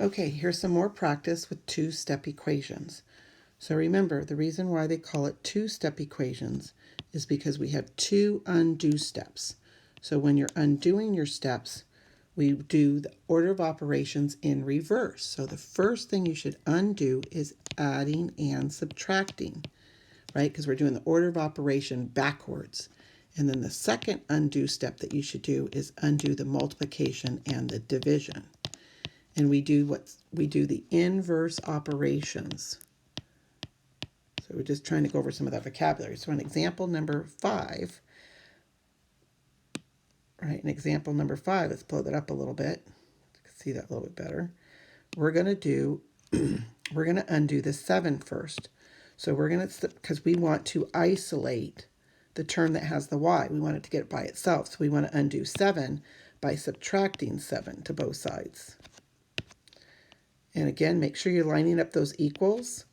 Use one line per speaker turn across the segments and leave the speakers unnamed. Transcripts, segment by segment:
Okay, here's some more practice with two-step equations. So remember, the reason why they call it two-step equations is because we have two undo steps. So when you're undoing your steps, we do the order of operations in reverse. So the first thing you should undo is adding and subtracting, right? Because we're doing the order of operation backwards. And then the second undo step that you should do is undo the multiplication and the division. And we do the inverse operations. So we're just trying to go over some of that vocabulary. So in example number 5, right, in example number 5, let's blow that up a little bit. You can see that a little bit better. We're going to do, we're going to undo the 7 first. So we're going to, because we want to isolate the term that has the y. We want it to get it by itself. So we want to undo 7 by subtracting 7 to both sides. And again, make sure you're lining up those equals.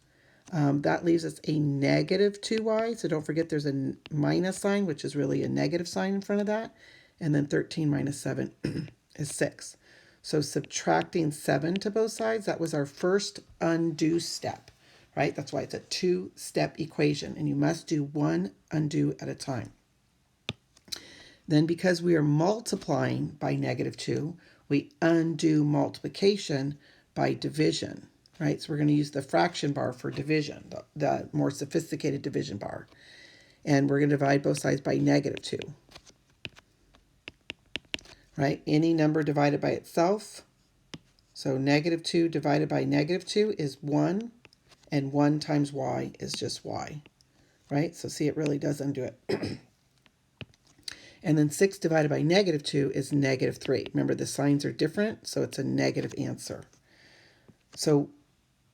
That leaves us a negative 2y. So don't forget there's a minus sign, which is really a negative sign in front of that. And then 13 minus 7 is 6. So subtracting 7 to both sides, that was our first undo step, right? That's why it's a two-step equation, and you must do one undo at a time. Then because we are multiplying by negative 2, we undo multiplication by division, right? So we're going to use the fraction bar for division, the more sophisticated division bar. And we're going to divide both sides by negative 2, right? Any number divided by itself. So negative 2 divided by negative 2 is 1, and 1 times y is just y, right? So see, it really does undo it. And then 6 divided by negative 2 is negative 3. Remember, the signs are different, so it's a negative answer. So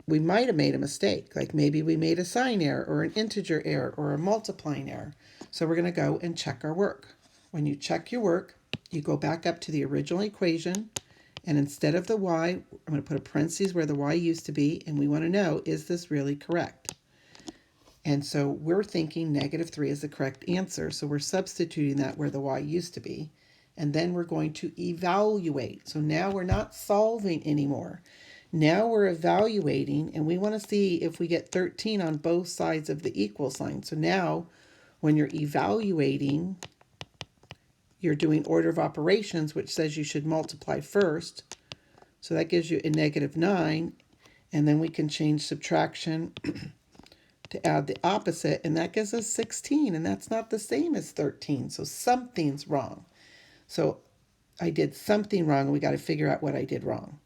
we might have made a mistake, like maybe we made a sign error or an integer error or a multiplying error. So we're going to go and check our work. When you check your work, you go back up to the original equation, and instead of the y, I'm going to put a parentheses where the y used to be, and we want to know, is this really correct? And so we're thinking negative 3 is the correct answer, so we're substituting that where the y used to be, and then we're going to evaluate. So now we're not solving anymore. Now we're evaluating, and we want to see if we get 13 on both sides of the equal sign. So now when you're evaluating, you're doing order of operations, which says you should multiply first. So that gives you a negative 9, and then we can change subtraction to add the opposite, and that gives us 16, and that's not the same as 13, so something's wrong. So I did something wrong, and we got to figure out what I did wrong.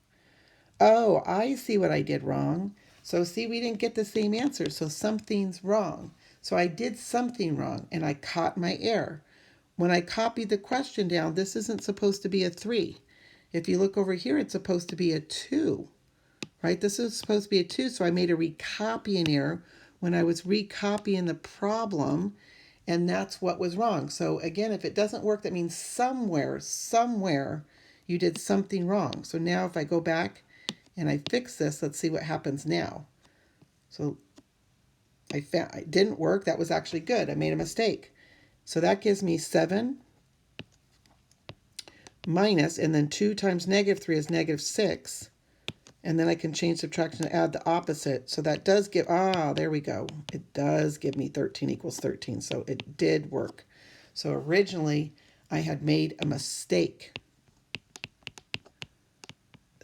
Oh, I see what I did wrong. So see, we didn't get the same answer, so something's wrong. So I did something wrong, and I caught my error. When I copied the question down, this isn't supposed to be a 3. If you look over here, it's supposed to be a 2, right? This is supposed to be a 2, so I made a recopying error when I was recopying the problem, and that's what was wrong. So again, if it doesn't work, that means somewhere you did something wrong. So now if I go back and I fix this, let's see what happens now. So I found it didn't work. That was actually good. I made a mistake. So that gives me 7 minus, and then 2 times negative 3 is negative 6. And then I can change subtraction to add the opposite. So that does give, there we go. It does give me 13 equals 13. So it did work. So originally I had made a mistake.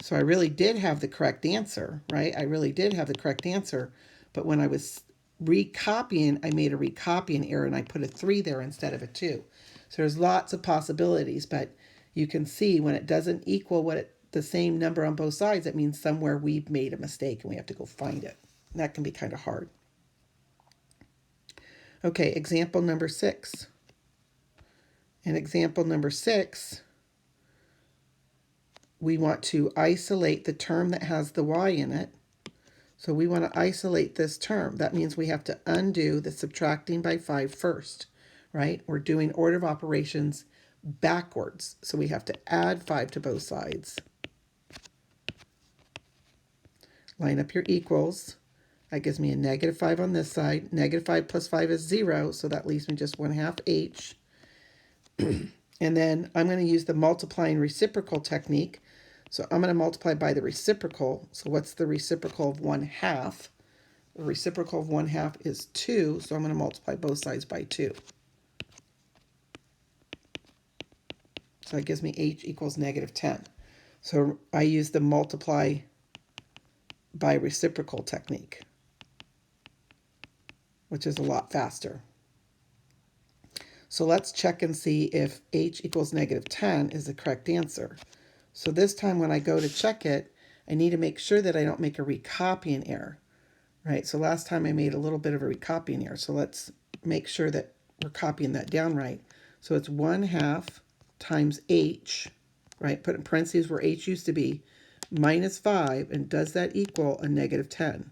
So I really did have the correct answer, right? I really did have the correct answer. But when I was recopying, I made a recopying error, and I put a 3 there instead of a 2. So there's lots of possibilities, but you can see when it doesn't equal the same number on both sides, it means somewhere we've made a mistake and we have to go find it. And that can be kind of hard. Okay, example number 6. In example number 6, we want to isolate the term that has the y in it. So we want to isolate this term. That means we have to undo the subtracting by 5 first, right? We're doing order of operations backwards. So we have to add 5 to both sides. Line up your equals. That gives me a negative 5 on this side. Negative 5 plus 5 is 0, so that leaves me just 1/2 h. And then I'm going to use the multiplying reciprocal technique. So I'm going to multiply by the reciprocal. So what's the reciprocal of 1/2? The reciprocal of 1/2 is 2, so I'm going to multiply both sides by 2. So that gives me h equals -10. So I use the multiply by reciprocal technique, which is a lot faster. So let's check and see if h equals -10 is the correct answer. So this time when I go to check it, I need to make sure that I don't make a recopying error, right? So last time I made a little bit of a recopying error. So let's make sure that we're copying that down right. So it's 1/2 times h, right? Put in parentheses where h used to be, minus 5, and does that equal a -10?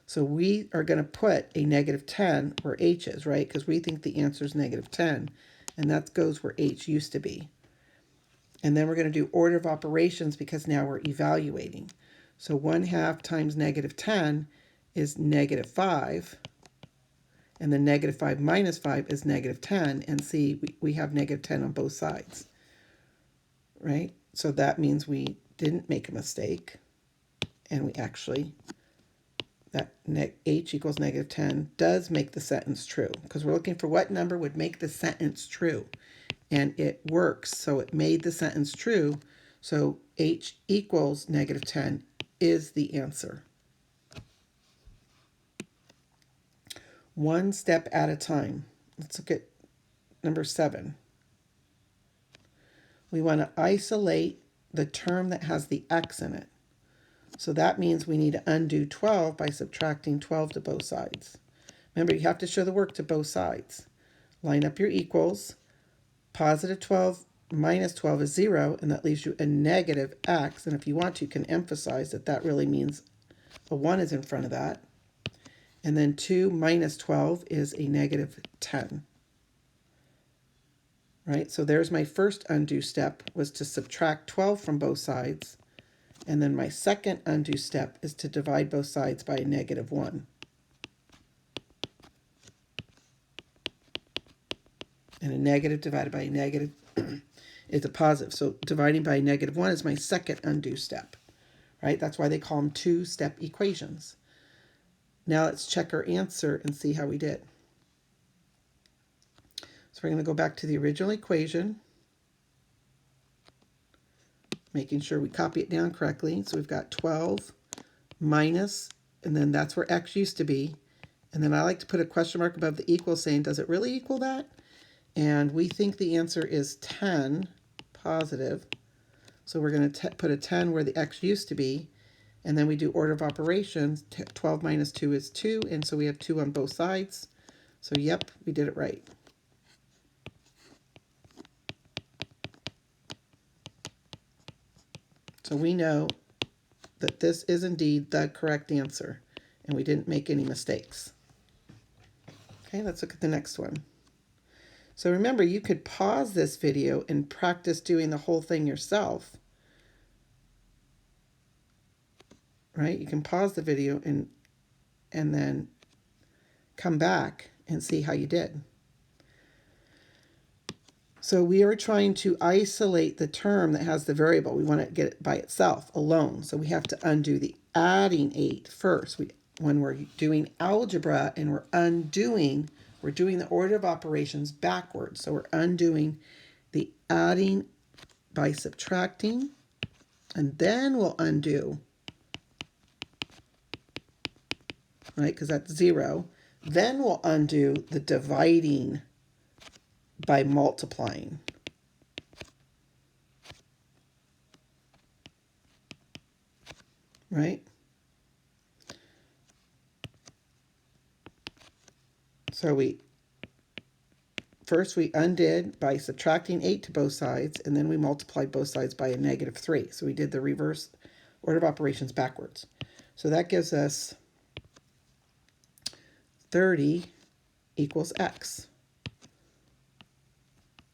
So we are going to put a -10 where h is, right? Because we think the answer is -10, and that goes where h used to be. And then we're going to do order of operations because now we're evaluating. So 1/2 times -10 is -5, and then -5 minus 5 is -10, and see, we have -10 on both sides, right? So that means we didn't make a mistake, and we actually, that h equals -10 does make the sentence true, because we're looking for what number would make the sentence true, and it works. So it made the sentence true, so h equals -10 is the answer. One step at a time. Let's look at number 7. We want to isolate the term that has the x in it. So that means we need to undo 12 by subtracting 12 to both sides. Remember, you have to show the work to both sides. Line up your equals. Positive 12 minus 12 is 0, and that leaves you a negative x. And if you want to, you can emphasize that that really means a 1 is in front of that. And then 2 minus 12 is a -10. Right? So there's my first undo step, was to subtract 12 from both sides. And then my second undo step is to divide both sides by a -1. And a negative divided by a negative is a positive. So dividing by a -1 is my second undo step. Right? That's why they call them two-step equations. Now let's check our answer and see how we did. So we're going to go back to the original equation, making sure we copy it down correctly. So we've got 12 minus, and then that's where x used to be. And then I like to put a question mark above the equal saying, does it really equal that? And we think the answer is 10 positive. So we're going to put a 10 where the x used to be. And then we do order of operations. 12 minus 2 is 2. And so we have 2 on both sides. So yep, we did it right. So we know that this is indeed the correct answer, and we didn't make any mistakes. Okay, let's look at the next one. So remember, you could pause this video and practice doing the whole thing yourself. Right? You can pause the video and then come back and see how you did. So we are trying to isolate the term that has the variable. We want to get it by itself, alone. So we have to undo the adding 8 first. When we're doing algebra and we're doing the order of operations backwards. So we're undoing the adding by subtracting, and then we'll undo, right, because that's 0. Then we'll undo the dividing by multiplying. Right? So first we undid by subtracting 8 to both sides, and then we multiplied both sides by a -3. So we did the reverse order of operations backwards. So that gives us 30 equals x.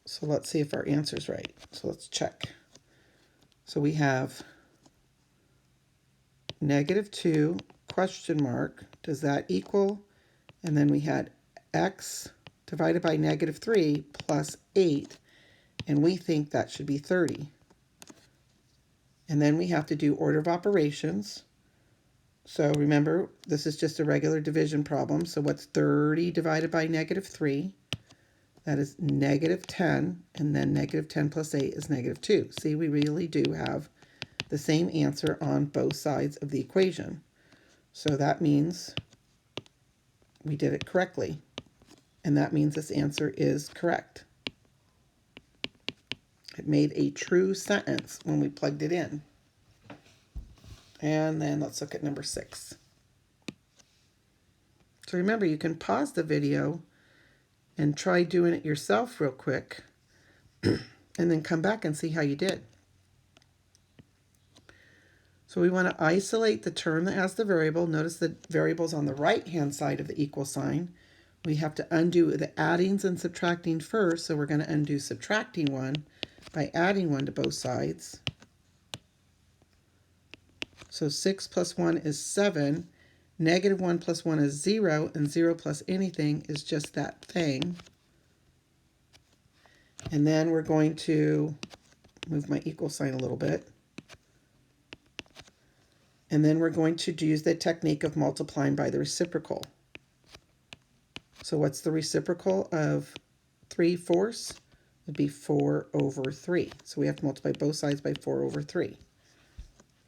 So let's see if our answer is right. So let's check. So we have -2 question mark. Does that equal? And then we had x divided by -3 plus 8. And we think that should be 30. And then we have to do order of operations. So remember, this is just a regular division problem. So what's 30 divided by negative 3? That is negative 10, and then negative 10 plus 8 is negative 2. See, we really do have the same answer on both sides of the equation. So that means we did it correctly, and that means this answer is correct. It made a true sentence when we plugged it in. And then let's look at number 6. So remember, you can pause the video and try doing it yourself real quick and then come back and see how you did. So we want to isolate the term that has the variable. Notice the variable's on the right-hand side of the equal sign. We have to undo the addings and subtracting first, so we're going to undo subtracting 1 by adding 1 to both sides. So 6 plus 1 is 7. Negative 1 plus 1 is 0, and 0 plus anything is just that thing. And then we're going to move my equal sign a little bit. And then we're going to use the technique of multiplying by the reciprocal. So what's the reciprocal of 3/4? It'd be 4 over 3. So we have to multiply both sides by 4 over 3.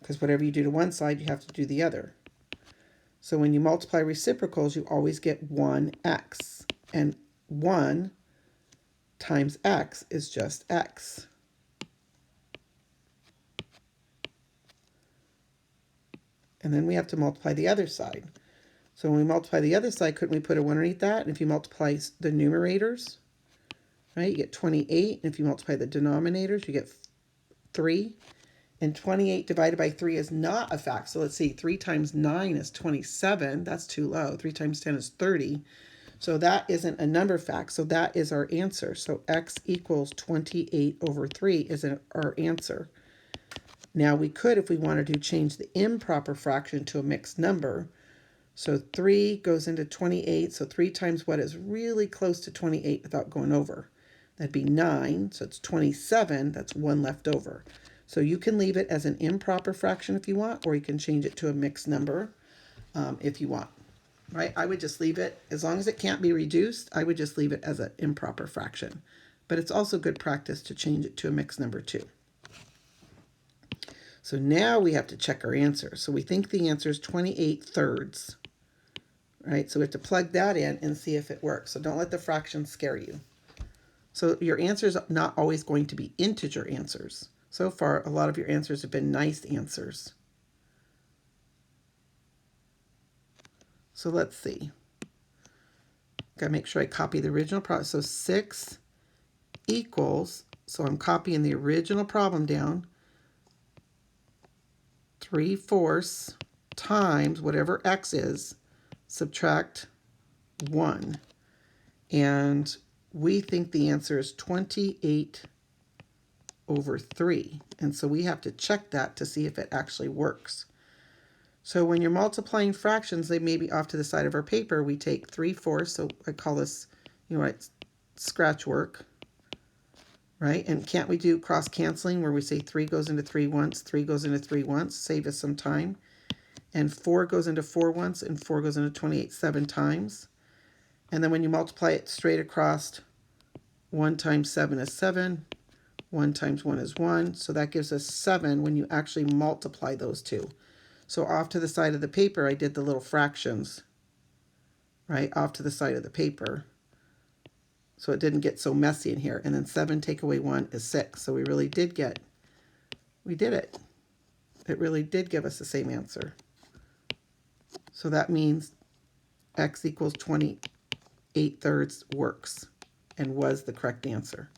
Because whatever you do to one side, you have to do the other. So when you multiply reciprocals, you always get 1x. And 1 times x is just x. And then we have to multiply the other side. So when we multiply the other side, couldn't we put a 1 underneath that? And if you multiply the numerators, right, you get 28. And if you multiply the denominators, you get 3. And 28 divided by 3 is not a fact. So let's see, 3 times 9 is 27. That's too low. 3 times 10 is 30. So that isn't a number fact. So that is our answer. So x equals 28 over 3 is our answer. Now we could, if we wanted to, change the improper fraction to a mixed number. So 3 goes into 28. So 3 times what is really close to 28 without going over? That'd be 9. So it's 27. That's 1 left over. So you can leave it as an improper fraction if you want, or you can change it to a mixed number if you want. Right? I would just leave it, as long as it can't be reduced, I would just leave it as an improper fraction. But it's also good practice to change it to a mixed number too. So now we have to check our answer. So we think the answer is 28/3, right? So we have to plug that in and see if it works. So don't let the fractions scare you. So your answer is not always going to be integer answers. So far, a lot of your answers have been nice answers. So let's see. Gotta make sure I copy the original problem. So 6 equals, so I'm copying the original problem down, 3/4 times whatever x is, subtract 1. And we think the answer is 28 over 3. And so we have to check that to see if it actually works. So when you're multiplying fractions, they may be off to the side of our paper. We take 3/4, so I call this, it's scratch work, right? And can't we do cross canceling where we say 3 goes into 3 once, 3 goes into 3 once, save us some time. And 4 goes into 4 once, and 4 goes into 28 7 times. And then when you multiply it straight across, 1 times 7 is 7, 1 times 1 is 1. So that gives us 7 when you actually multiply those two. So off to the side of the paper, I did the little fractions, right, off to the side of the paper. So it didn't get so messy in here. And then 7 take away 1 is 6. So we did it. It really did give us the same answer. So that means x equals 28/3 works and was the correct answer.